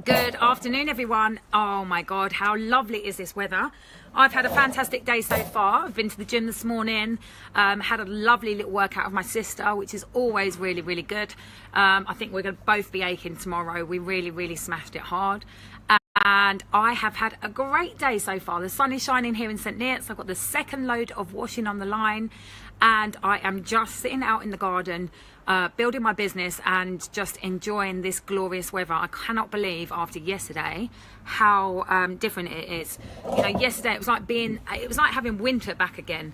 Good afternoon, everyone. Oh my God, how lovely is this weather? I've had a fantastic day so far. I've been to the gym this morning, had a lovely little workout with my sister, which is always really, really good. I think we're going to both be aching tomorrow. We really, really smashed it hard. And I have had a great day so far. The sun is shining here in St. Neots. I've got the second load of washing on the line, and I am just sitting out in the garden, building my business and just enjoying this glorious weather. I cannot believe after yesterday how different it is. You know, yesterday it was like having winter back again.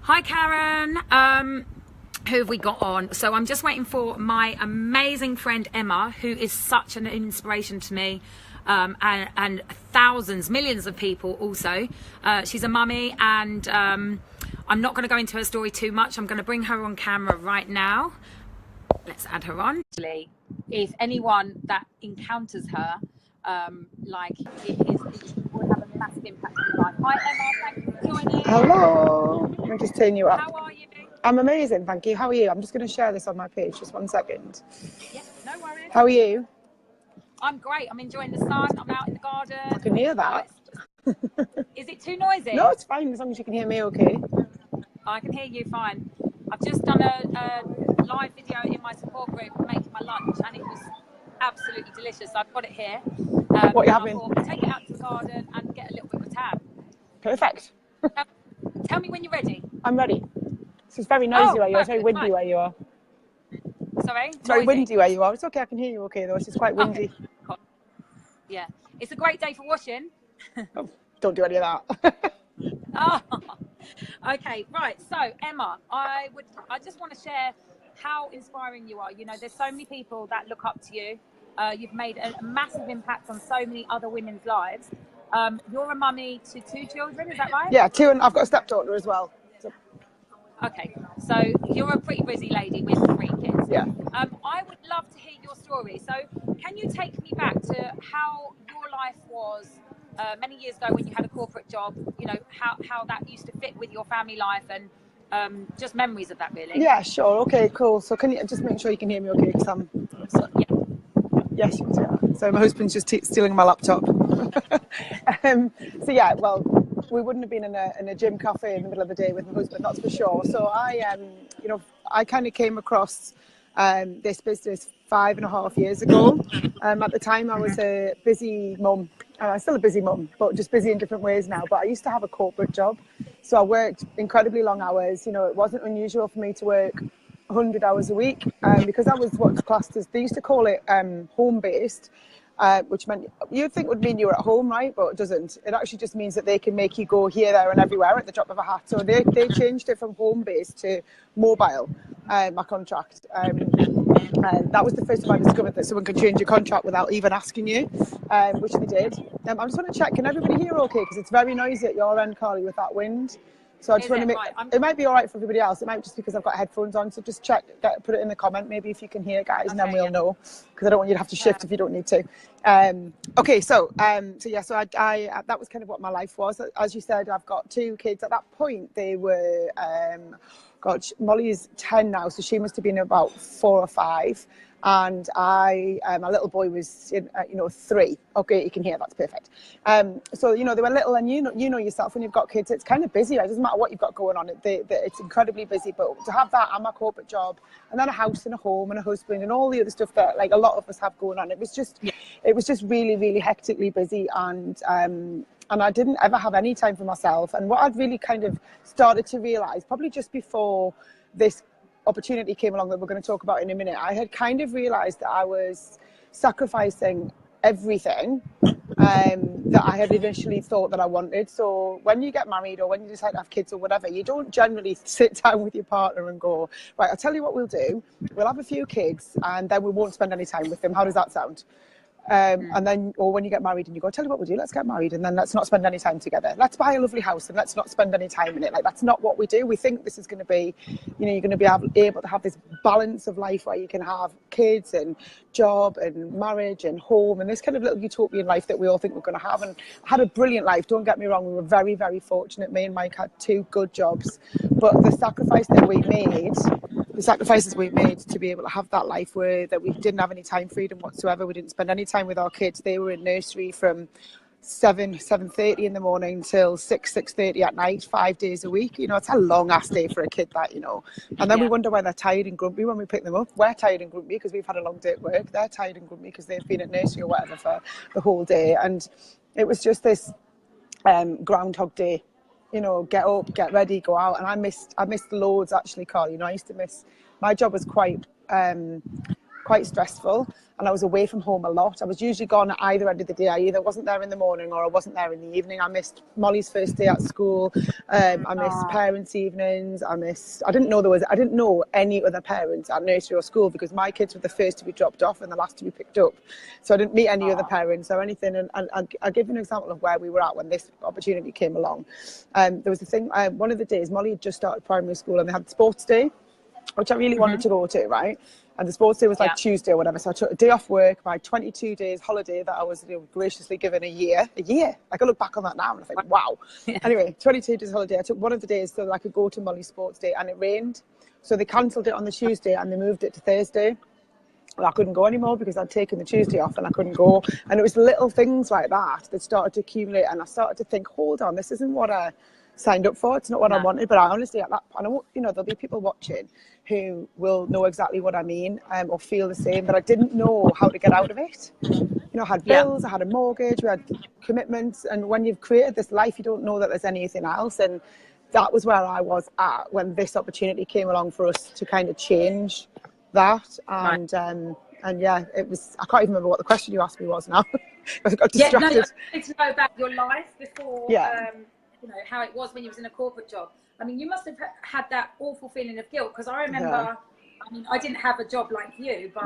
Hi Karen. Who have we got on? So I'm just waiting for my amazing friend Emma, who is such an inspiration to me, and thousands, millions of people also. She's a mummy, and I'm not going to go into her story too much. I'm going to bring her on camera right now. Let's add her on. If anyone that encounters her, it will have a massive impact on your life. Hi Emma, thank you for joining. Hello, let me just turn you up. How are you? I'm amazing, thank you. How are you? I'm just going to share this on my page, just 1 second. Yeah, no worries. How are you? I'm great. I'm enjoying the sun. I'm out in the garden. I can hear that. Is it too noisy? No, it's fine, as long as you can hear me okay. I can hear you fine. I've just done a live video in my support group making my lunch, and it was absolutely delicious. So I've got it here. What are you having? I'll take it out to the garden and get a little bit of a tan. Perfect. Tell me when you're ready. I'm ready. It's very noisy where you are. It's very windy where you are. Sorry? It's very windy where you are. It's okay, I can hear you okay though. It's just quite windy. Okay. Yeah. It's a great day for washing. Oh, don't do any of that. Oh, okay, right. So Emma, I just want to share how inspiring you are. You know, there's so many people that look up to you. You've made a massive impact on so many other women's lives. You're a mummy to 2 children, is that right? Yeah, 2, and I've got a stepdaughter as well. So. Okay, so you're a pretty busy lady with 3 kids. Yeah. I would love to hear your story. So can you take me back to how your life was many years ago when you had a corporate job? You know, how that used to fit with your family life, and just memories of that, really. Yeah, sure. Okay, cool. So can you just make sure you can hear me okay? Because Yeah. Yes, you can see that. So my husband's just stealing my laptop. So yeah, well, we wouldn't have been in a gym cafe in the middle of the day with my husband, that's for sure. So I kind of came across this business 5.5 years ago. At the time, I was a busy mum. I'm still a busy mum, but just busy in different ways now. But I used to have a corporate job, so I worked incredibly long hours. You know, it wasn't unusual for me to work 100 hours a week, because that was what's classed as, they used to call it home-based, which meant you'd think would mean you were at home, right? But it doesn't. It actually just means that they can make you go here, there and everywhere at the drop of a hat. So they changed it from home-based to mobile, my contract. And that was the first time I discovered that someone could change your contract without even asking you, which they did. I just want to check, can everybody hear okay? Because it's very noisy at your end, Carly, with that wind. So I just want to make, it might be all right for everybody else. It might just because I've got headphones on. So just check, put it in the comment, maybe if you can hear, guys, and then we'll know. Because I don't want you to have to shift if you don't need to. Okay, so I that was kind of what my life was. As you said, I've got 2 kids. At that point, they were, God, Molly is 10 now, so she must have been about 4 or 5. And my little boy was, 3. Okay, you can hear, that's perfect. So, you know, they were little, and you know yourself, when you've got kids, it's kind of busy. It doesn't matter what you've got going on. It's incredibly busy. But to have that and my corporate job, and then a house and a home and a husband and all the other stuff that, like, a lot of us have going on, it was just really, really hectically busy. And I didn't ever have any time for myself. And what I'd really kind of started to realise, probably just before this opportunity came along that we're going to talk about in a minute, I had kind of realised that I was sacrificing everything that I had initially thought that I wanted. So when you get married or when you decide to have kids or whatever, you don't generally sit down with your partner and go, right, I'll tell you what we'll do. We'll have a few kids and then we won't spend any time with them. How does that sound? And then, or when you get married and you go, tell you what we'll do, let's get married and then let's not spend any time together. Let's buy a lovely house and let's not spend any time in it. Like, that's not what we do. We think this is going to be, you know, you're going to be able to have this balance of life where you can have kids and job and marriage and home and this kind of little utopian life that we all think we're going to have. And I had a brilliant life, don't get me wrong. We were very, very fortunate. Me and Mike had 2 good jobs, but the sacrifice that we made the sacrifices we made to be able to have that life where that we didn't have any time freedom whatsoever. We didn't spend any time with our kids. They were in nursery from 7:30 in the morning till 6:30 at night, 5 days a week. You know, it's a long ass day for a kid, that, you know. And then we wonder why they're tired and grumpy when we pick them up. We're tired and grumpy because we've had a long day at work. They're tired and grumpy because they've been at nursery or whatever for the whole day. And it was just this Groundhog Day, you know, get up, get ready, go out. And I missed loads, actually, Carl. You know, I used to miss, my job was quite stressful, and I was away from home a lot. I was usually gone at either end of the day. I either wasn't there in the morning or I wasn't there in the evening. I missed Molly's first day at school. I missed parents' evenings. I didn't know any other parents at nursery or school because my kids were the first to be dropped off and the last to be picked up. So I didn't meet any other parents or anything. And I'll give you an example of where we were at when this opportunity came along. There was a thing, one of the days, Molly had just started primary school and they had sports day, which I really wanted to go to, right? And the sports day was like Tuesday or whatever. So I took a day off work, my 22 days holiday that I was, you know, graciously given a year. Like, I look back on that now and I think, wow. Anyway, 22 days holiday. I took one of the days so that I could go to Molly's sports day, and it rained. So they cancelled it on the Tuesday and they moved it to Thursday. Well, I couldn't go anymore because I'd taken the Tuesday off and I couldn't go. And it was little things like that started to accumulate. And I started to think, hold on, this isn't what I signed up for. It's not what I wanted. But I honestly, at that point, you know, there'll be people watching who will know exactly what I mean, or feel the same, but I didn't know how to get out of it. You know, I had bills, I had a mortgage, we had commitments, and when you've created this life, you don't know that there's anything else. And that was where I was at when this opportunity came along for us to kind of change that. And yeah, it was, I can't even remember what the question you asked me was now. I got distracted. Yeah, no, I wanted to know about your life before, you know, how it was when you was in a corporate job. I mean, you must have had that awful feeling of guilt, because I remember, I mean, I didn't have a job like you, but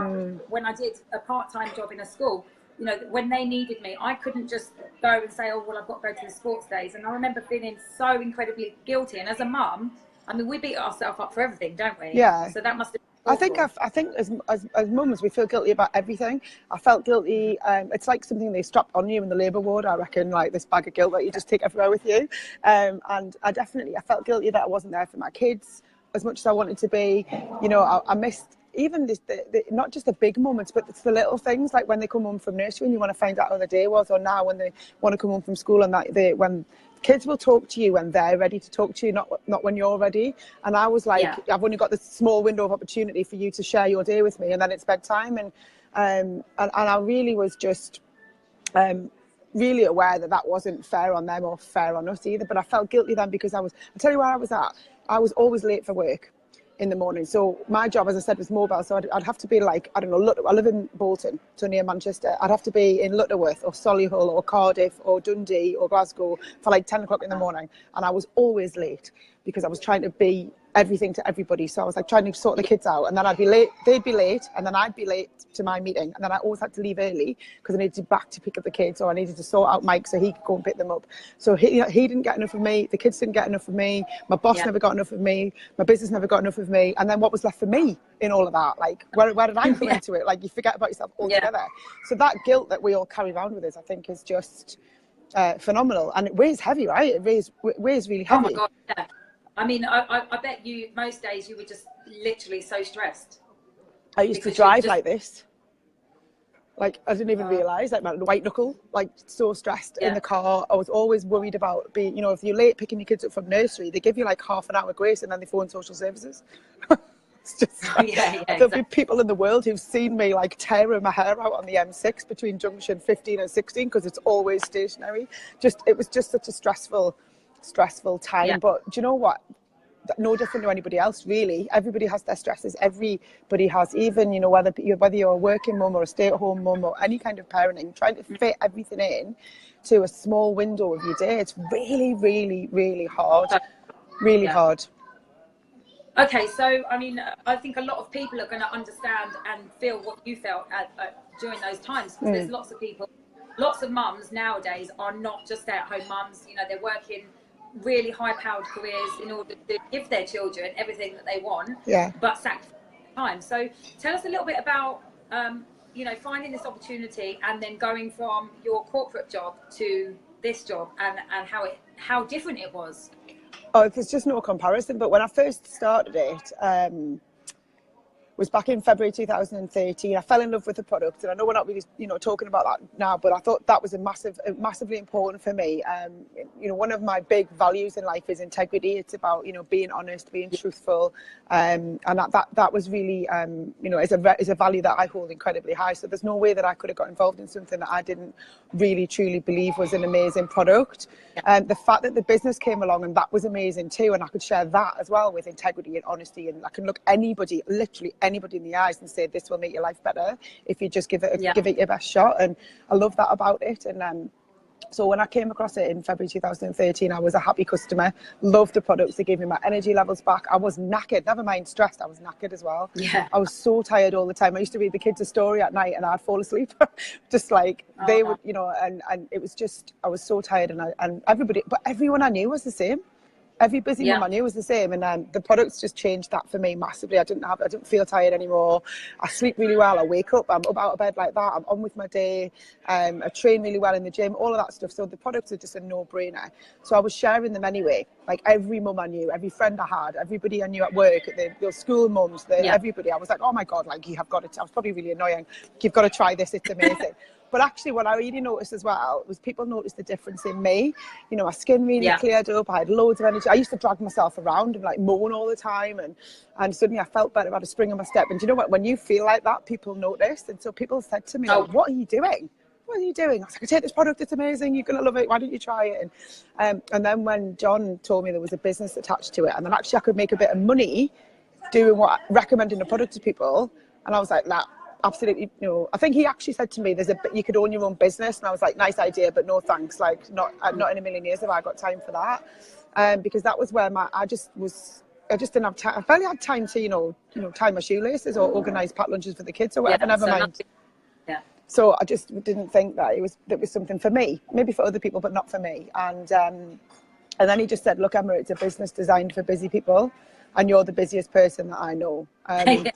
when I did a part-time job in a school, you know, when they needed me, I couldn't just go and say, oh, well, I've got to go to the sports days. And I remember feeling so incredibly guilty. And as a mum, I mean, we beat ourselves up for everything, don't we? Yeah. So that must have I think as mums, we feel guilty about everything. I felt guilty. It's like something they strapped on you in the labour ward, I reckon, like this bag of guilt that you just take everywhere with you. And I felt guilty that I wasn't there for my kids as much as I wanted to be. You know, I missed even not just the big moments, but it's the little things, like when they come home from nursery and you want to find out how the day was, or now when they want to come home from school and when kids will talk to you when they're ready to talk to you, not when you're ready. And I was like, I've only got this small window of opportunity for you to share your day with me, and then it's bedtime. And I really was just really aware that wasn't fair on them or fair on us either. But I felt guilty then because I'll tell you where I was at. I was always late for work in the morning. So my job, as I said, was mobile. So I'd have to be like, I don't know, I live in Bolton, so near Manchester. I'd have to be in Lutterworth or Solihull or Cardiff or Dundee or Glasgow for like 10 o'clock in the morning. And I was always late because I was trying to be everything to everybody. So I was like trying to sort the kids out, and then I'd be late, they'd be late, and then I'd be late to my meeting, and then I always had to leave early because I needed to back to pick up the kids, or I needed to sort out Mike so he could go and pick them up. So he didn't get enough of me, the kids didn't get enough of me, my boss never got enough of me, my business never got enough of me, and then what was left for me in all of that? Like, where did I come into it? Like, you forget about yourself altogether. So that guilt that we all carry around with us, I think, is just phenomenal, and it weighs heavy, right? It weighs really heavy. Oh my God, yeah. I mean, I bet you, most days you were just literally so stressed. I used to drive like this. Like, I didn't even realise, like, my white knuckle, like, so stressed in the car. I was always worried about being, you know, if you're late picking your kids up from nursery, they give you like half an hour grace and then they phone social services. It's just like, there'll be people in the world who've seen me like tearing my hair out on the M6 between junction 15 and 16 because it's always stationary. It was just such a stressful time. But do you know what? No different to anybody else, really. Everybody has their stresses. Everybody has, even, you know, whether you're a working mum or a stay-at-home mum or any kind of parenting, trying to fit everything in to a small window of your day. It's really, really, really hard. Really hard. Okay, so I mean, I think a lot of people are going to understand and feel what you felt during those times, because there's lots of people, lots of mums nowadays are not just stay-at-home mums. You know, they're working really high-powered careers in order to give their children everything that they want, but sacrifice time. So tell us a little bit about, you know, finding this opportunity and then going from your corporate job to this job, and how different it was. Oh, there's just no comparison. But when I first started it, was back in February 2013. I fell in love with the product, and I know we're not really, talking about that now, but I thought that was massively important for me. One of my big values in life is integrity. It's about, being honest, being truthful, and that was really, is a value that I hold incredibly high. So there's no way that I could have got involved in something that I didn't really truly believe was an amazing product. And the fact that the business came along and that was amazing too, and I could share that as well with integrity and honesty, and I can look literally anybody in the eyes and say, this will make your life better if you just give it your best shot. And I love that about it. And so when I came across it in February 2013, I was a happy customer, loved the products. They gave me my energy levels back. I was knackered, never mind stressed, I was knackered as well. I was so tired all the time. I used to read the kids a story at night and I'd fall asleep just like they would, and it was just, I was so tired, and everyone I knew was the same. Every busy mum I knew was the same, and the products just changed that for me massively. I didn't feel tired anymore. I sleep really well. I wake up, I'm up out of bed like that. I'm on with my day. I train really well in the gym, all of that stuff. So the products are just a no-brainer. So I was sharing them anyway. Like every mum I knew, every friend I had, everybody I knew at work, the school mums, everybody. I was like, oh my God, like you have got to. I was probably really annoying. You've got to try this. It's amazing. But actually, what I really noticed as well was people noticed the difference in me. My skin really cleared up. I had loads of energy. I used to drag myself around and like moan all the time. And suddenly I felt better. I had a spring in my step. And do you know what? When you feel like that, people notice. And so people said to me, like, what are you doing? What are you doing? I was like, I take this product. It's amazing. You're going to love it. Why don't you try it? And then when John told me there was a business attached to it, and then actually I could make a bit of money doing recommending the product to people. And I was like, nah. Absolutely, I think he actually said to me, you could own your own business, and I was like, nice idea, but no thanks. Like, not in a million years have I got time for that. Because that was where I just didn't have time. I barely had time to, tie my shoelaces or organise packed lunches for the kids or whatever. Never mind. So I just didn't think that it was something for me, maybe for other people, but not for me. And then he just said, look, Emma, it's a business designed for busy people, and you're the busiest person that I know. And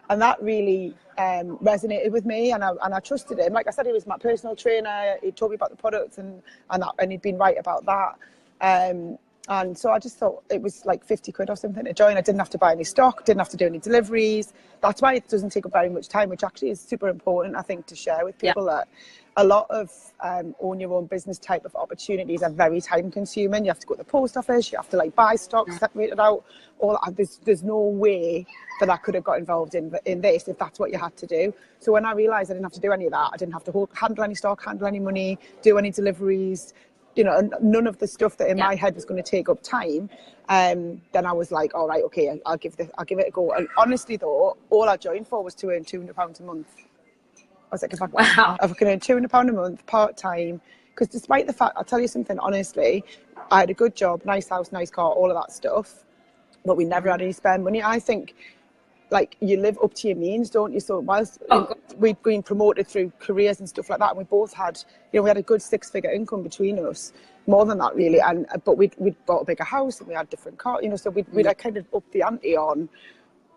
that really resonated with me, and I trusted him. Like I said, he was my personal trainer. He told me about the products, and he'd been right about that. And so I just thought it was like 50 quid or something to join. I didn't have to buy any stock, didn't have to do any deliveries. That's why it doesn't take up very much time, which actually is super important, I think, to share with people that a lot of own your own business type of opportunities are very time consuming. You have to go to the post office, you have to like buy stock, separate it out. All that. There's no way that I could have got involved in this if that's what you had to do. So when I realised I didn't have to do any of that, I didn't have to handle any stock, handle any money, do any deliveries, none of the stuff that in my head was going to take up time. Then I was like, all right, okay, I'll give it a go. And honestly though, all I joined for was to earn £200 a month. I was like, if I can earn £200 a month part-time, because despite the fact, I'll tell you something honestly, I had a good job, nice house, nice car, all of that stuff, but we never had any spare money. I think like you live up to your means, don't you? So whilst we've been promoted through careers and stuff like that, and we both had, we had a good 6-figure income between us, more than that really. But we'd bought a bigger house and we had different cars, so we'd like kind of upped the ante on.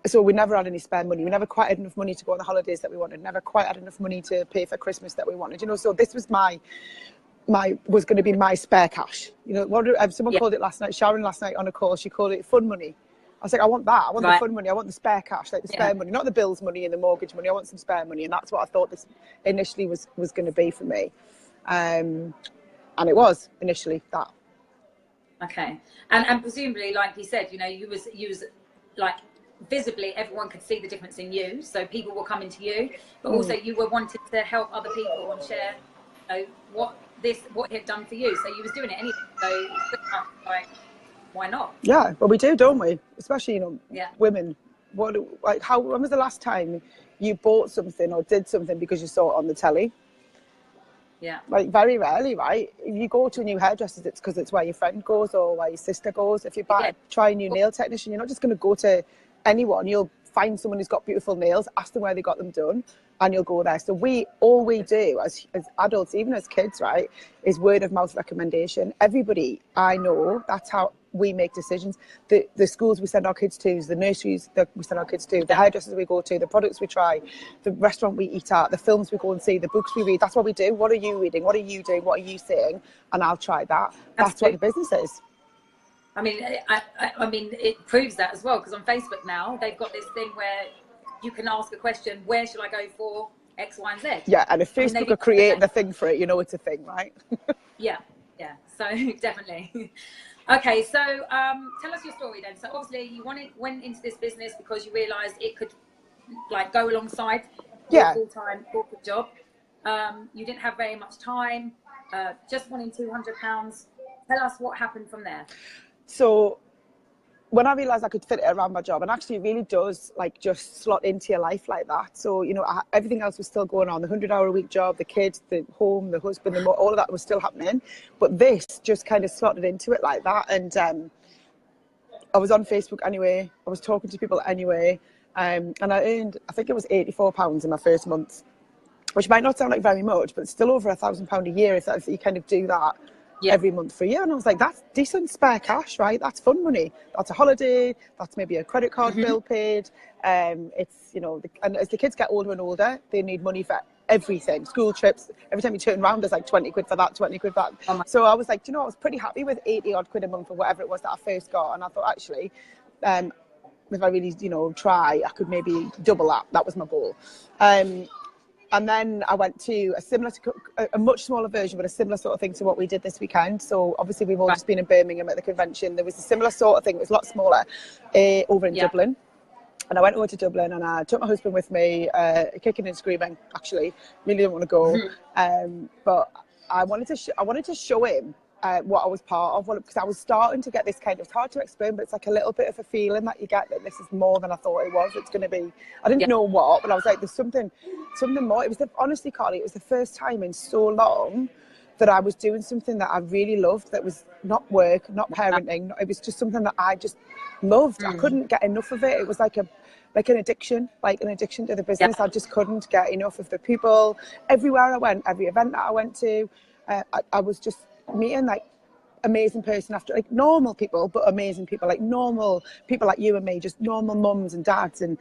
So we never had any spare money. We never quite had enough money to go on the holidays that we wanted. Never quite had enough money to pay for Christmas that we wanted. So this was was going to be my spare cash. Someone called it last night. Sharon last night on a call, she called it fun money. I was like, I want that. I want the fun money. I want the spare cash, like the spare money, not the bills money and the mortgage money. I want some spare money, and that's what I thought this initially was going to be for me. And it was initially that. Okay, and presumably, like you said, you was like, visibly everyone could see the difference in you, so people were coming to you, but also you were wanting to help other people and share what it had done for you, so you was doing it anyway, so like, why not? Yeah, well, we do, don't we? Especially women. When was the last time you bought something or did something because you saw it on the telly? Like very rarely, right? If you go to a new hairdresser, it's because it's where your friend goes or where your sister goes. If you try a new nail technician, you're not just going to go to anyone. You'll find someone who's got beautiful nails, ask them where they got them done, and you'll go there. So all we do as adults, even as kids, right, is word of mouth recommendation. Everybody I know, that's how we make decisions. The schools we send our kids to, the nurseries that we send our kids to, the hairdressers we go to, the products we try, the restaurant we eat at, the films we go and see, the books we read. That's what we do. What are you reading? What are you doing? What are you saying? And I'll try that. That's what the business is. I mean, it proves that as well, because on Facebook now they've got this thing where you can ask a question, where should I go for X, Y, and Z? Yeah, and if Facebook are creating the thing for it, you know it's a thing, right? Yeah, yeah. So definitely. Okay, so tell us your story then. So obviously you went into this business because you realised it could like go alongside your full-time corporate job. You didn't have very much time, just wanting £200. Tell us what happened from there. So when I realised I could fit it around my job, and actually it really does like just slot into your life like that. So, you know, everything else was still going on. The 100-hour-a-week job, the kids, the home, the husband, all of that was still happening. But this just kind of slotted into it like that. And I was on Facebook anyway. I was talking to people anyway. And I earned, I think it was £84 in my first month, which might not sound like very much, but it's still over £1,000 a year if you kind of do that every month for a year. And I was like, that's decent spare cash, right? That's fun money. That's a holiday. That's maybe a credit card bill paid. It's, you know, and as the kids get older and older, they need money for everything. School trips. Every time you turn around, there's like 20 quid for that, 20 quid for that. So I was like, you know, I was pretty happy with 80 odd quid a month or whatever it was that I first got. And I thought, actually, if I really, you know, try, I could maybe double that. That was my goal. And then I went to a much smaller version, but a similar sort of thing to what we did this weekend. So obviously we've all just been in Birmingham at the convention. There was a similar sort of thing. It was a lot smaller over in Dublin. And I went over to Dublin and I took my husband with me, kicking and screaming, actually. Really didn't want to go. But I wanted to show him what I was part of, because I was starting to get this kind of, it's hard to explain, but it's like a little bit of a feeling that you get that this is more than I thought it was. It's going to be, I didn't know what, but I was like, there's something more. It was honestly, Carly, it was the first time in so long that I was doing something that I really loved, that was not work, not parenting. It was just something that I just loved. I couldn't get enough of it. It was like an addiction to the business. I just couldn't get enough of the people. Everywhere I went, every event that I went to, I was just meeting like amazing person after, like normal people, but amazing people, like normal people like you and me, just normal mums and dads, and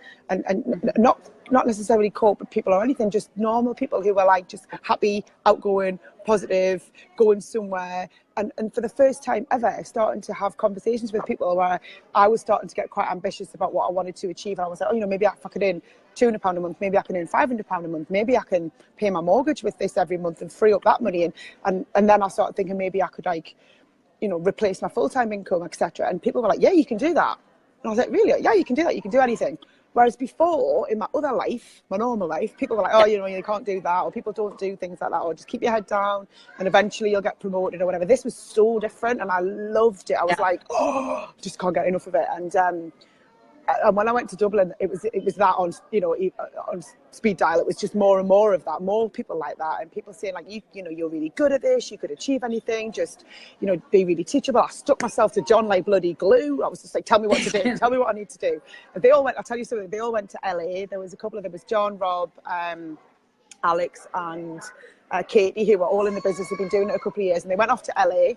not necessarily corporate people or anything, just normal people who were like just happy, outgoing, positive, going somewhere. And for the first time ever, starting to have conversations with people where I was starting to get quite ambitious about what I wanted to achieve. And I was like, oh, you know, maybe if I could earn £200 a month, maybe I can earn £500 a month, maybe I can pay my mortgage with this every month and free up that money. And then I started thinking maybe I could, like, you know, replace my full-time income, etc. And people were like, yeah, you can do that. And I was like, really? Yeah, you can do that. You can do anything. Whereas before, in my other life, my normal life, people were like, oh, you know, you can't do that, or people don't do things like that, or just keep your head down and eventually you'll get promoted or whatever. This was so different and I loved it. I was like, oh, just can't get enough of it. And when I went to Dublin, it was that on, you know, on speed dial. It was just more and more of that, more people like that, and people saying like, you know, you're really good at this, you could achieve anything, just, you know, be really teachable. I stuck myself to John like bloody glue. I was just like, tell me what to do, tell me what I need to do. And they all went, I'll tell you something, they all went to LA. There was a couple of them, was John, Rob, Alex and Katie, who were all in the business, who've been doing it a couple of years, and they went off to LA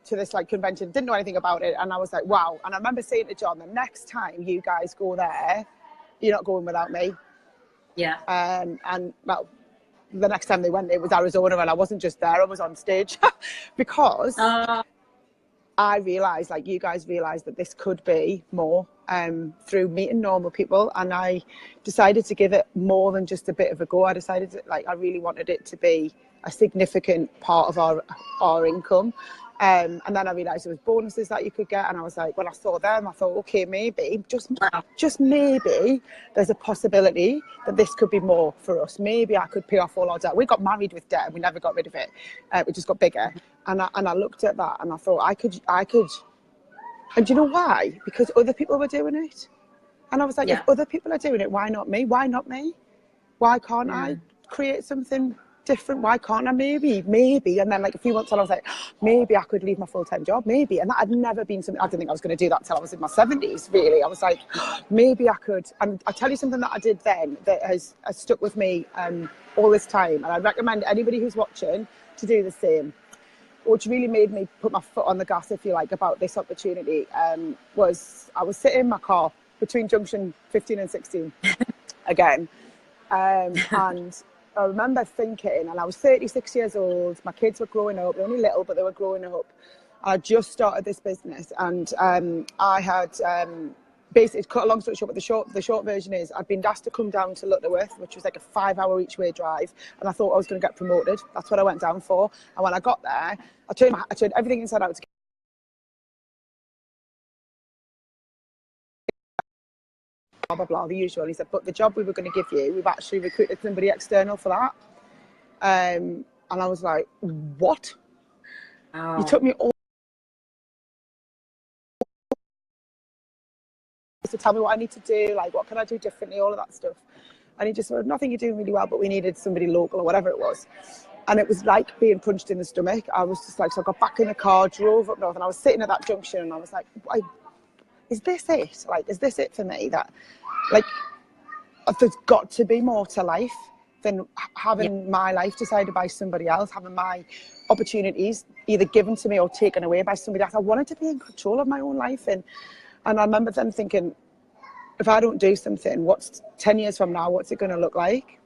to this like convention, didn't know anything about it, and I was like, wow. And I remember saying to John, the next time you guys go there, you're not going without me. And well, the next time they went, it was Arizona, and I wasn't just there, I was on stage because I realised, like you guys realised, that this could be more through meeting normal people, and I decided to give it more than just a bit of a go. I decided to, like, I really wanted it to be a significant part of our income. And then I realised there was bonuses that you could get, and I was like, when I saw them, I thought, okay, maybe, just maybe, there's a possibility that this could be more for us. Maybe I could pay off all our debt. We got married with debt, and we never got rid of it. We just got bigger. And I looked at that, and I thought, I could. And do you know why? Because other people were doing it. And I was like, if other people are doing it, why not me? Why not me? Why can't I create something different? Why can't I? Maybe. And then like a few months on, I was like, maybe I could leave my full-time job, maybe. And that had never been something, I didn't think I was going to do that until I was in my 70s, really. I was like, maybe I could. And I'll tell you something that I did then that has stuck with me all this time. And I'd recommend anybody who's watching to do the same. Which really made me put my foot on the gas, if you like, about this opportunity, was I was sitting in my car between junction 15 and 16 again. And I remember thinking, and I was 36 years old, my kids were growing up, they're only little, but they were growing up. I just started this business, and I had basically, cut a long story short, but the short version is I'd been asked to come down to Lutterworth, which was like a 5-hour each way drive, and I thought I was going to get promoted. That's what I went down for. And when I got there, I turned everything inside out to get blah blah blah, the usual. He said, but the job we were going to give you, we've actually recruited somebody external for that. And I was like, what? Oh. You took me all to tell me what I need to do, like what can I do differently, all of that stuff. And he just said, nothing, you're doing really well, but we needed somebody local or whatever it was. And it was like being punched in the stomach. I was just like, so I got back in the car, drove up north, and I was sitting at that junction, and I was like, is this it? Like, is this it for me? That, like, there's got to be more to life than having my life decided by somebody else, having my opportunities either given to me or taken away by somebody else. I wanted to be in control of my own life. And I remember then thinking, if I don't do something, what's 10 years from now, what's it going to look like?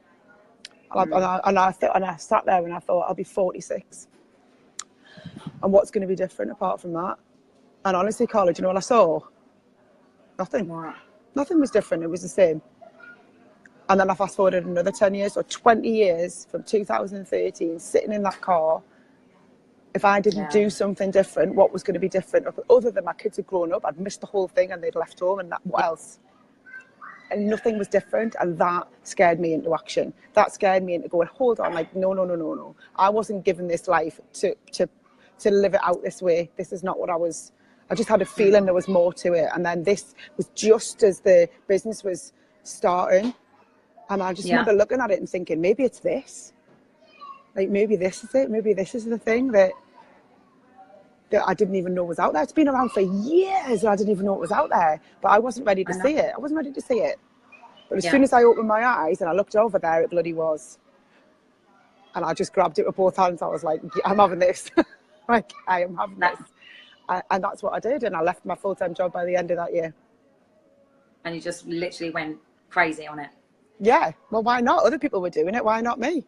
And I sat there and I thought, I'll be 46. And what's going to be different apart from that? And honestly, Carla, do you know what I saw? Nothing. Wow. Nothing was different. It was the same. And then I fast forwarded another 10 years or 20 years from 2013, sitting in that car. If I didn't do something different, what was going to be different? Other than my kids had grown up, I'd missed the whole thing and they'd left home, and what else? And nothing was different, and that scared me into action. That scared me into going, hold on, like, no. I wasn't given this life to live it out this way. This is not what I just had a feeling there was more to it. And then this was just as the business was starting, and I just remember looking at it and thinking, maybe it's this. Like, maybe this is it. Maybe this is the thing that I didn't even know was out there. It's been around for years and I didn't even know it was out there. But I wasn't ready to see it. I wasn't ready to see it. But as soon as I opened my eyes and I looked over there, it bloody was. And I just grabbed it with both hands. I was like, I'm having this. Like, I am having this. And that's what I did. And I left my full-time job by the end of that year. And you just literally went crazy on it. Yeah. Well, why not? Other people were doing it. Why not me?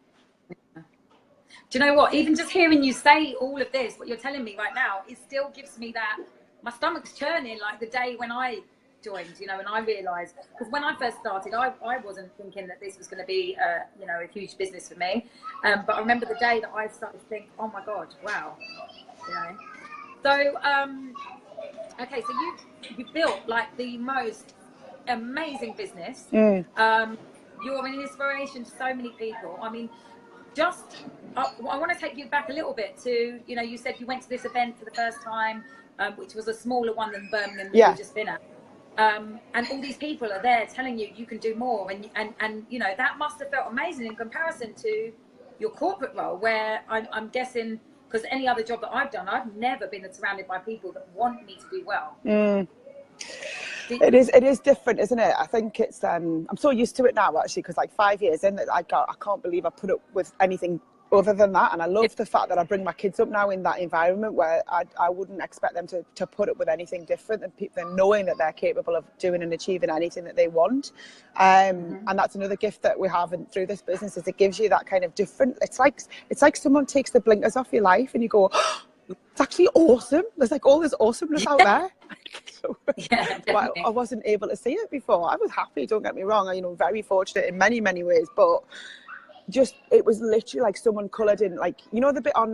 Do you know what? Even just hearing you say all of this, what you're telling me right now, it still gives me that, my stomach's churning like the day when I joined, you know, and I realised, because when I first started, I wasn't thinking that this was going to be, you know, a huge business for me. But I remember the day that I started to think, oh my God, wow, you know. So, okay, so you've built like the most amazing business. You're an inspiration to so many people. I mean, I want to take you back a little bit to, you know, you said you went to this event for the first time, which was a smaller one than Birmingham that you've just been at. And all these people are there telling you you can do more. And you know, that must have felt amazing in comparison to your corporate role, where I'm guessing, because any other job that I've done, I've never been surrounded by people that want me to do well. It is different, isn't it? I think it's I'm so used to it now, actually, because like 5 years in, I can't believe I put up with anything other than that. And I love the fact that I bring my kids up now in that environment where I wouldn't expect them to put up with anything different than knowing that they're capable of doing and achieving anything that they want. And that's another gift that we have through this business, is it gives you that kind of different, it's like someone takes the blinkers off your life and you go, oh, it's actually awesome. There's like all this awesomeness out there. Well, I wasn't able to see it before. I was happy, don't get me wrong, you know, very fortunate in many ways, but just, it was literally like someone coloured in, like, you know, the bit on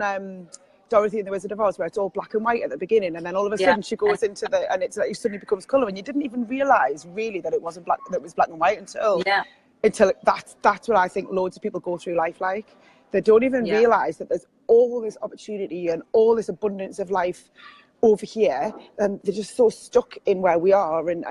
Dorothy and the Wizard of Oz where it's all black and white at the beginning, and then all of a sudden she goes into and it's like, it suddenly becomes colour, and you didn't even realise really that it wasn't black, that it was black and white until that's what I think loads of people go through life like. They don't even realise that there's all this opportunity and all this abundance of life over here, and they're just so stuck in where we are and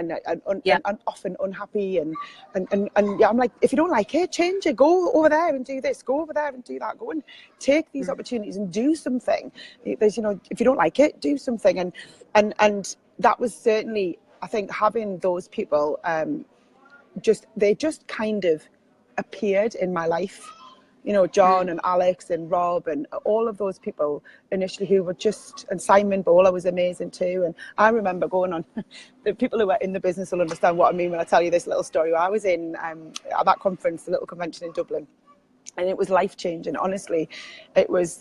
often unhappy and I'm like, if you don't like it, change it, go over there and do this, go over there and do that, go and take these opportunities and do something. There's, you know, if you don't like it, do something. And that was certainly, I think, having those people they just kind of appeared in my life. You know, John and Alex and Rob and all of those people initially who were just, and Simon Bowler was amazing too. And I remember going on, the people who are in the business will understand what I mean when I tell you this little story. I was in at that conference, the little convention in Dublin, and it was life-changing. Honestly, it was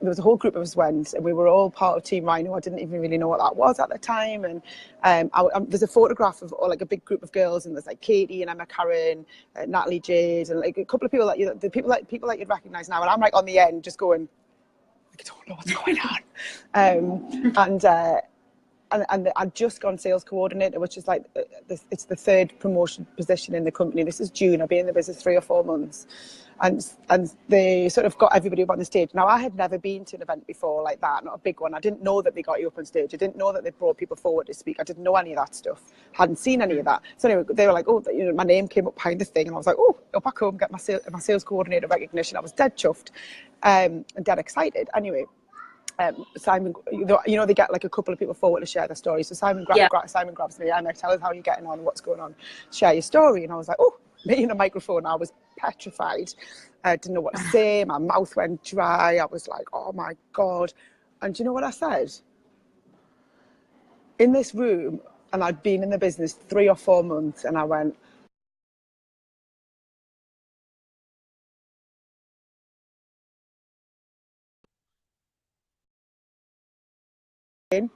there was a whole group of us went, and we were all part of Team Rhino. I didn't even really know what that was at the time. And there's a photograph of like a big group of girls, and there's like Katie and Emma Karen, Natalie Jade, and like a couple of people that the people that you'd recognise now. And I'm like on the end, just going, I don't know what's going on. And I'd just gone sales coordinator, which is like it's the third promotion position in the company. This is June. I've been in the business 3 or 4 months. And they sort of got everybody up on the stage. Now, I had never been to an event before like that, not a big one. I didn't know that they got you up on stage. I didn't know that they brought people forward to speak. I didn't know any of that stuff. Hadn't seen any of that. So anyway, they were like, oh, my name came up behind the thing, and I was like, oh, go back home, get my sales coordinator recognition. I was dead chuffed and dead excited. Anyway, Simon, they get like a couple of people forward to share their story. So Simon grabs me, and tell us how you're getting on, what's going on, share your story. And I was like, oh, me in a microphone. I was petrified. I didn't know what to say. My mouth went dry. I was like, oh my God. And do you know what I said? In this room, and I'd been in the business 3 or 4 months, and I went, I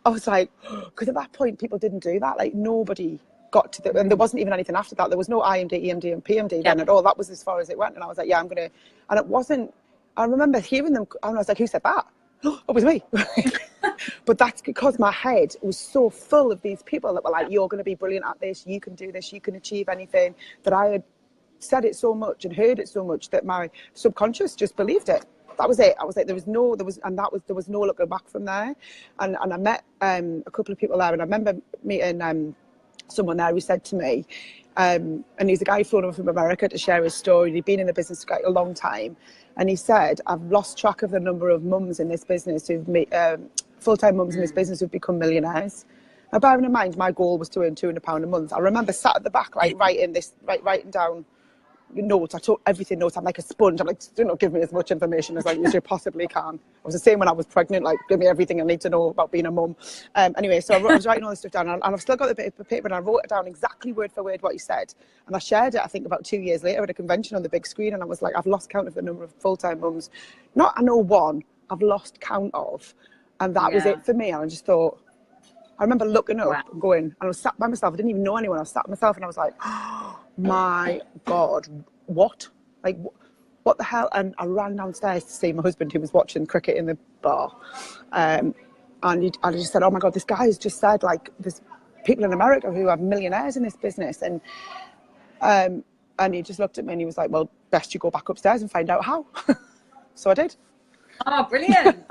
was like, because at that point, people didn't do that. Like, nobody got to and there wasn't even anything after that. There was no IMD, EMD, and PMD then at all. That was as far as it went. And I was like, yeah, I'm going to. And it wasn't, I remember hearing them, and I was like, who said that? It was me. But that's because my head was so full of these people that were like, you're going to be brilliant at this. You can do this. You can achieve anything. That I had said it so much and heard it so much that my subconscious just believed it. That was it. I was like, there was no looking back from there. And I met a couple of people there, and I remember meeting someone there who said to me, and he's a guy flown over from America to share his story. He'd been in the business for a long time, and he said, I've lost track of the number of mums in this business who've made full-time mums in this business who've become millionaires. Now, bearing in mind, my goal was to earn £200 a month. I remember sat at the back, like writing down notes. I took everything notes. I'm like a sponge. I'm like, do not give me as much information as you possibly can. I was the same when I was pregnant, like, give me everything I need to know about being a mum. Anyway, so I was writing all this stuff down, and I've still got a bit of paper, and I wrote it down exactly word for word what he said. And I shared it, I think, about 2 years later at a convention on the big screen, and I was like, I've lost count of the number of full-time mums. Not, I know one, I've lost count of. And that was it for me. And I just thought, I remember looking up and going, and I was sat by myself. I didn't even know anyone. I was sat by myself, and I was like, oh, my God, what? Like, what the hell? And I ran downstairs to see my husband, who was watching cricket in the bar. And I just said, oh my God, this guy has just said, like, there's people in America who are millionaires in this business. And he just looked at me and he was like, well, best you go back upstairs and find out how. So I did. Oh, brilliant.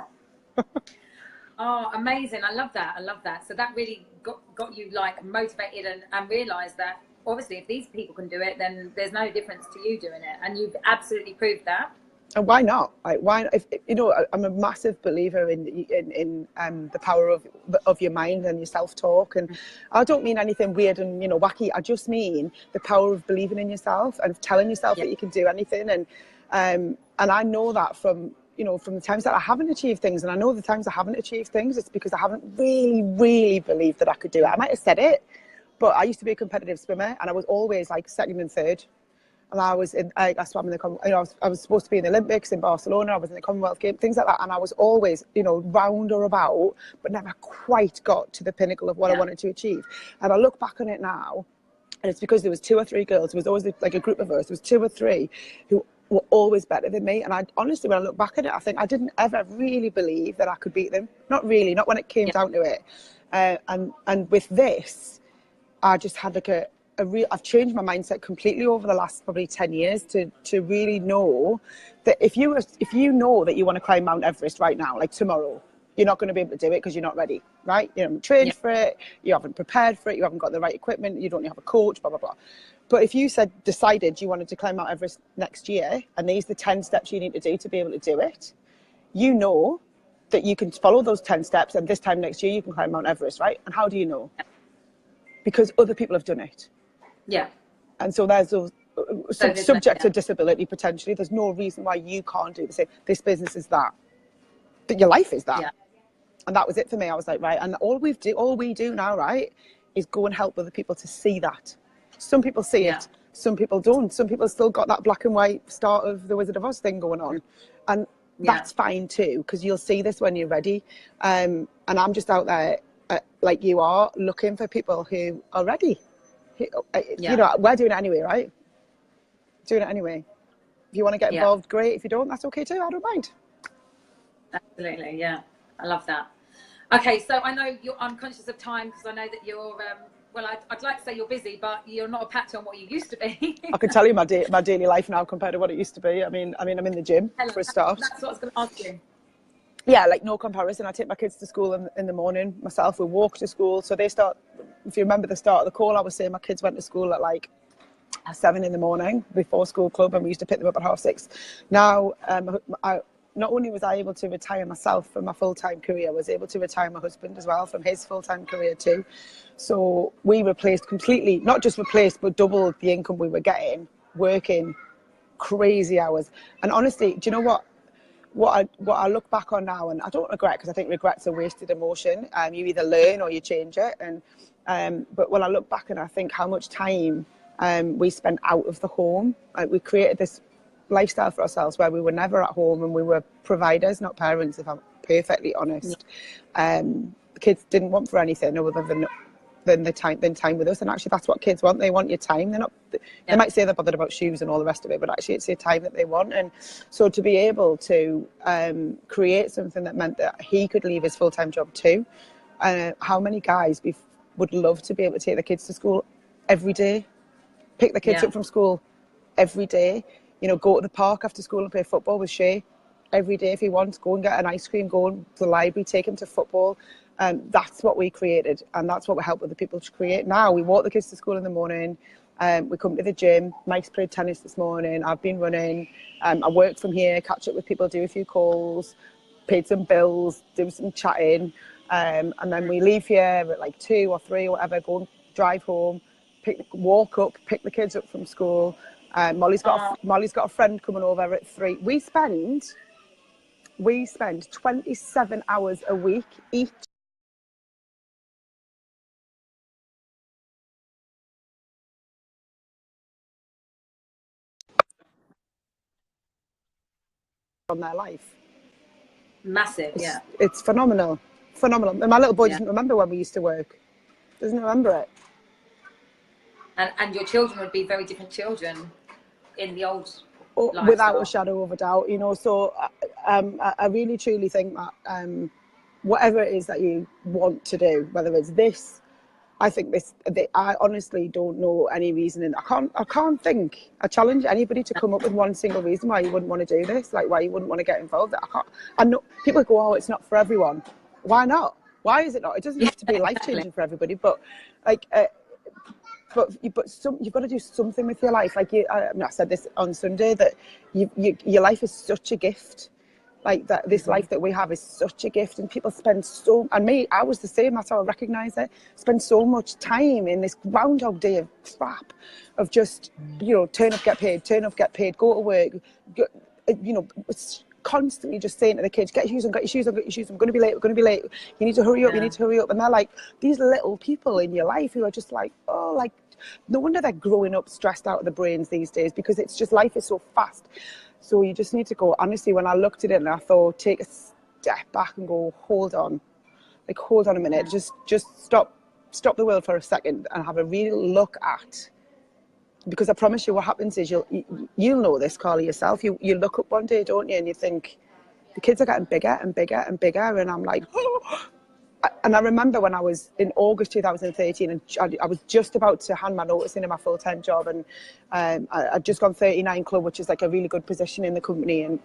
Oh, amazing. I love that. So that really got you like motivated and realised that obviously if these people can do it, then there's no difference to you doing it. And you've absolutely proved that. And why not? Like, why? If I'm a massive believer in the power of your mind and your self-talk. And I don't mean anything weird and wacky. I just mean the power of believing in yourself and of telling yourself that you can do anything. And I know that from the times that I haven't achieved things, and I know the times I haven't achieved things, it's because I haven't really, really believed that I could do it. I might have said it, but I used to be a competitive swimmer, and I was always like second and third. And I swam in the, I was supposed to be in the Olympics in Barcelona. I was in the Commonwealth Games, things like that. And I was always, round or about, but never quite got to the pinnacle of what I wanted to achieve. And I look back on it now, and it's because there was 2 or 3 girls. There was always like a group of us. There was 2 or 3 who were always better than me. And I honestly, when I look back at it, I think I didn't ever really believe that I could beat them. Not really, not when it came down to it. And with this, I just had like I've changed my mindset completely over the last probably 10 years to really know that if you know that you want to climb Mount Everest right now, like tomorrow, you're not going to be able to do it because you're not ready, right? You haven't trained for it, you haven't prepared for it, you haven't got the right equipment, you don't have a coach, blah, blah, blah. But if you decided you wanted to climb Mount Everest next year, and these are the 10 steps you need to do to be able to do it, you know that you can follow those 10 steps, and this time next year you can climb Mount Everest, right? And how do you know? Because other people have done it. Yeah. And so there's those subject to disability potentially. There's no reason why you can't do the same. This business is that your life is that. Yeah. And that was it for me. I was like, right. And all we do now, right, is go and help other people to see that. Some people see it. Some people don't. Some people still got that black and white start of the Wizard of Oz thing going on. And that's fine too, because you'll see this when you're ready. And I'm just out there, like you are, looking for people who are ready. You know, we're doing it anyway, right? Doing it anyway. If you want to get involved, great. If you don't, that's okay too. I don't mind. Absolutely, yeah. I love that. Okay, so I know I'm conscious of time because I know that you're, well, I'd like to say you're busy, but you're not a patch on what you used to be. I can tell you my daily life now compared to what it used to be. I mean, I'm in the gym for a start. That's what I was going to ask you. Yeah, like no comparison. I take my kids to school in the morning myself. We walk to school. So they start, if you remember the start of the call, I was saying my kids went to school at like 7 in the morning before school club, and we used to pick them up at 6:30. Now, not only was I able to retire myself from my full-time career, I was able to retire my husband as well from his full-time career too. So we replaced completely, not just replaced, but doubled the income we were getting, working crazy hours. And honestly, do you know what I look back on now, and I don't regret, because I think regret's a wasted emotion. You either learn or you change it. But when I look back and I think how much time we spent out of the home, like we created this lifestyle for ourselves where we were never at home and we were providers, not parents, if I'm perfectly honest. The kids didn't want for anything other than time with us, and actually that's what kids want. They want your time. They might say they're bothered about shoes and all the rest of it, but actually it's your time that they want. And so to be able to create something that meant that he could leave his full-time job too. How many guys would love to be able to take their kids to school every day, pick the kids up from school every day, you know, go to the park after school and play football with Shay every day if he wants, go and get an ice cream, go to the library, take him to football. That's what we created, and that's what we help other people to create. Now we walk the kids to school in the morning, we come to the gym. Mike's played tennis this morning, I've been running, I work from here, catch up with people, do a few calls, paid some bills, do some chatting, and then we leave here at like 2 or 3 or whatever, go and drive home, walk up, pick the kids up from school. Molly's got a friend coming over at 3. We spend 27 hours a week each on their life. Massive, it's phenomenal. And my little boy doesn't remember when we used to work. Doesn't remember it. And your children would be very different children in the old lifestyle. Without a shadow of a doubt, you know. So I really truly think that whatever it is that you want to do, whether it's this, I think I honestly don't know any reason, and I can't think. I challenge anybody to come up with one single reason why you wouldn't want to do this, like why you wouldn't want to get involved. I know people go, oh, it's not for everyone. Why not? Why is it not? It doesn't have to be life changing for everybody, but like. But you've got to do something with your life. Like I said this on Sunday, that your life is such a gift. Like that, this life that we have is such a gift, and people spend I was the same. That's how I recognise it. Spend so much time in this groundhog day of crap, of just turn up, get paid, go to work, constantly just saying to the kids, get your shoes on, I'm going to be late, you need to hurry up, and they're like these little people in your life who are just like, oh, like no wonder they're growing up stressed out of the brains these days, because it's just, life is so fast. So you just need to go, honestly, when I looked at it and I thought, take a step back and go, hold on a minute, just stop the world for a second and have a real look at. Because I promise you, what happens is you'll know this, Carly, yourself. You look up one day, don't you, and you think the kids are getting bigger and bigger and bigger, and I'm like, oh. And I remember when I was in August 2013, and I was just about to hand my notice in my full-time job, and I'd just gone 39 club, which is like a really good position in the company, and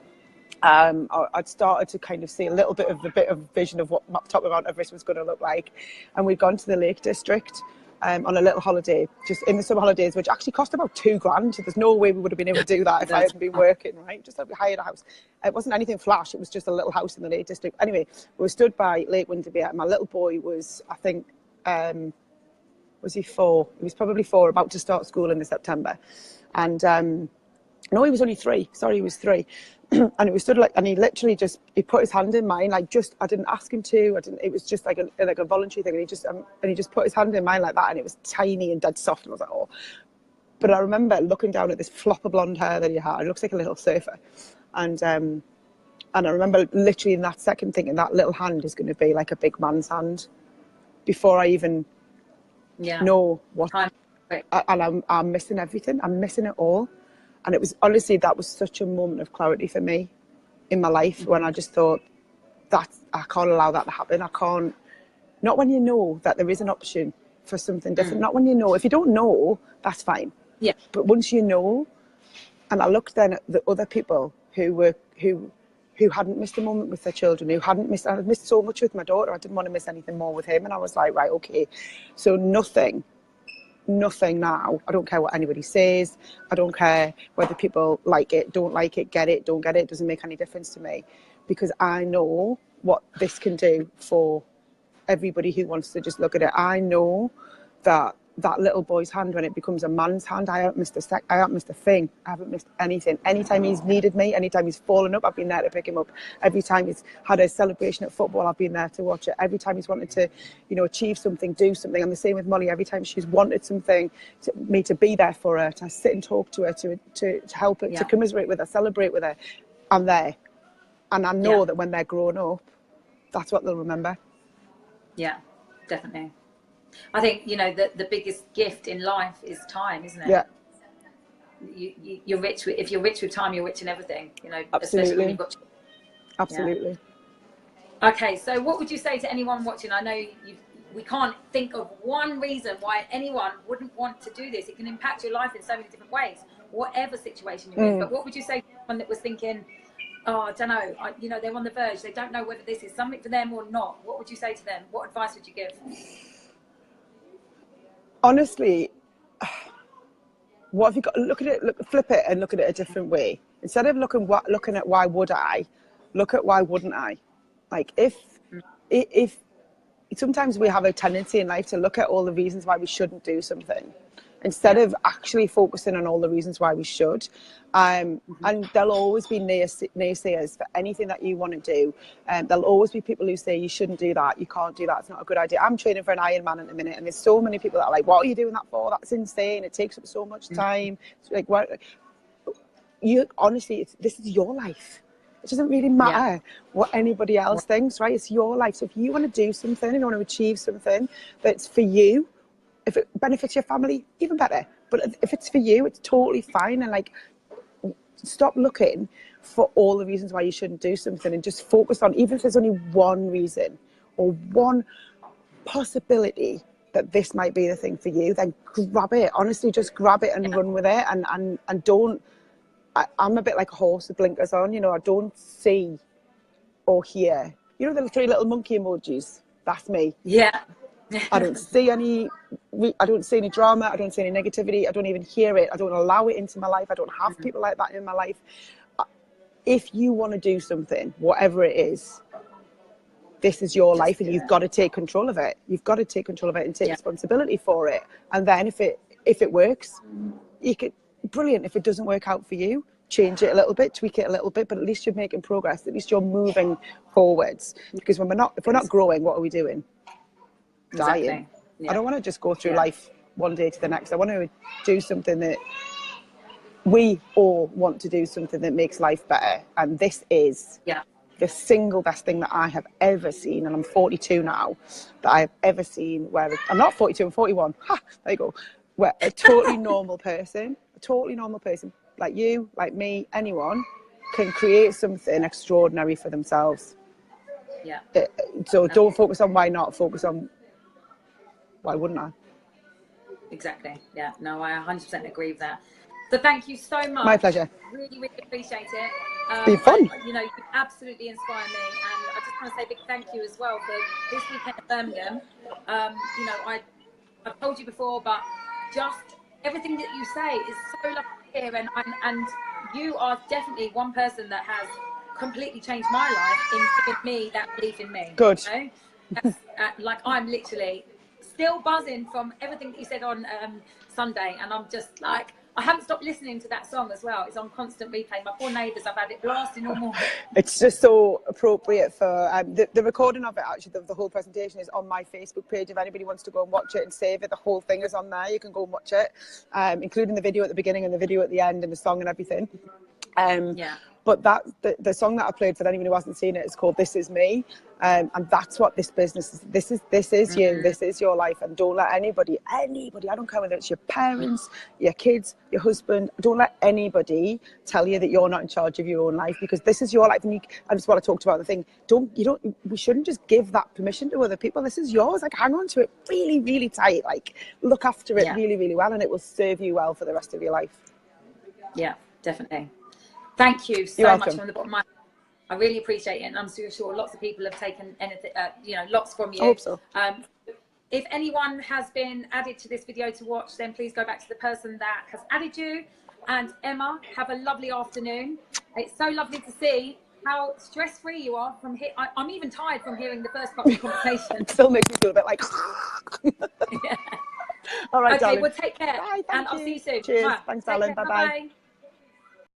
I'd started to kind of see a bit of vision of what top of Mount Everest was going to look like, and we'd gone to the Lake District. On a little holiday, just in the summer holidays, which actually cost about $2,000. So there's no way we would have been able to do that if I hadn't been working, right? Just we hired a house. It wasn't anything flash. It was just a little house in the Lake District. Anyway, we were stood by Lake Windermere, and my little boy was, I think, was he 4? He was probably 4, about to start school in the September. And no, he was only 3. Sorry, he was 3. And it was stood like, and he literally he put his hand in mine, like I didn't ask him to. It was just like a voluntary thing, and he just put his hand in mine like that, and it was tiny and dead soft, and I was like, oh. But I remember looking down at this flop of blonde hair that he had. It looks like a little surfer, and And I remember literally in that second thinking that little hand is going to be like a big man's hand before I even know what. And I'm missing everything. I'm missing it all. And it was honestly, that was such a moment of clarity for me in my life when I just thought that I can't allow that to happen. I can't, not when you know that there is an option for something different. Not when you know. If you don't know, that's fine. Yeah. But once you know, and I looked then at the other people who hadn't missed a moment with their children, I had missed so much with my daughter. I didn't want to miss anything more with him. And I was like, right, okay. So nothing now. I don't care what anybody says. I don't care whether people like it, don't like it, get it, don't get it. It doesn't make any difference to me, because I know what this can do for everybody who wants to just look at it. I know that little boy's hand, when it becomes a man's hand, I haven't missed I haven't missed a thing. I haven't missed anything. Anytime he's needed me, anytime he's fallen up, I've been there to pick him up. Every time he's had a celebration at football, I've been there to watch it. Every time he's wanted to, achieve something, do something. And the same with Molly. Every time she's wanted something, me to be there for her, to sit and talk to her, to help her, to commiserate with her, celebrate with her, I'm there. And I know that when they're grown up, that's what they'll remember. Yeah, definitely. I think, the biggest gift in life is time, isn't it? Yeah. You're rich if you're rich with time, you're rich in everything, Absolutely. especially when you've got. Absolutely. Yeah. Okay, so what would you say to anyone watching? I know we can't think of one reason why anyone wouldn't want to do this. It can impact your life in so many different ways, whatever situation you're in. But what would you say to someone that was thinking, oh, I don't know, they're on the verge, they don't know whether this is something for them or not? What would you say to them? What advice would you give? Honestly, what have you got? Look at it, flip it and look at it a different way. Instead of looking at why would I, look at why wouldn't I? Like if sometimes we have a tendency in life to look at all the reasons why we shouldn't do something, instead of actually focusing on all the reasons why we should. And there'll always be naysayers for anything that you want to do. There'll always be people who say you shouldn't do that, you can't do that, it's not a good idea. I'm training for an Ironman at the minute, and there's so many people that are like, what are you doing that for? That's insane. It takes up so much time. It's like, what? Honestly, this is your life. It doesn't really matter what anybody else thinks, right? It's your life. So if you want to do something and you want to achieve something that's for you, if it benefits your family, even better. But if it's for you, it's totally fine. And like, stop looking for all the reasons why you shouldn't do something, and just focus on, even if there's only one reason or one possibility that this might be the thing for you, then grab it. Honestly, just grab it and run with it. And don't, I'm a bit like a horse with blinkers on, I don't see or hear. The 3 little monkey emojis? That's me. Yeah. I don't see any drama. I don't see any negativity. I don't even hear it. I don't allow it into my life. I don't have people like that in my life. If you want to do something, whatever it is, this is your life, and you've got to take control of it. You've got to take control of it and take responsibility for it. And then if it works, you could, brilliant. If it doesn't work out for you, change it a little bit, tweak it a little bit, but at least you're making progress. At least you're moving forwards. Because if we're not growing, what are we doing? Dying. Exactly. Yeah. I don't want to just go through life one day to the next. I want to do something that we all want to do, something that makes life better. And this is the single best thing that I have ever seen. And I'm 42 now, that I have ever seen. Where I'm not 42, I'm 41. Ha, there you go. Where a totally normal person like you, like me, anyone can create something extraordinary for themselves. Yeah. So don't focus on why not, focus on why wouldn't I? Exactly. Yeah. No, I 100% agree with that. So thank you so much. My pleasure. Really, really appreciate it. It's been fun. You absolutely inspire me, and I just want to say a big thank you as well for this weekend in Birmingham. I've told you before, but just everything that you say is so lovely to hear, and you are definitely one person that has completely changed my life in giving me that belief in me. Good. That's, like, I'm literally still buzzing from everything that you said on Sunday, and I'm just like, I haven't stopped listening to that song as well. It's on constant replay. My poor neighbours, I've had it blasting all morning. It's just so appropriate for the recording of it. Actually, the whole presentation is on my Facebook page. If anybody wants to go and watch it and save it, the whole thing is on there. You can go and watch it, including the video at the beginning and the video at the end and the song and everything. But that the song that I played for anyone who hasn't seen it is called "This Is Me," and that's what this business is. This is you. This is your life, and don't let anybody. I don't care whether it's your parents, your kids, your husband. Don't let anybody tell you that you're not in charge of your own life, because this is your life. And that's what I talked about. The thing. We shouldn't just give that permission to other people. This is yours. Like, hang on to it really, really tight. Like, look after it really, really well, and it will serve you well for the rest of your life. Yeah, definitely. Thank you so much from the bottom of my heart. I really appreciate it, and I'm so sure lots of people have taken anything, lots from you. I hope so. If anyone has been added to this video to watch, then please go back to the person that has added you. And Emma, have a lovely afternoon. It's so lovely to see how stress-free you are from here. I'm even tired from hearing the first part of the conversation. It still makes me feel a bit like. Yeah. All right, okay, darling. well, take care. Bye, and I'll see you soon. Cheers. Thanks, darling. Bye-bye.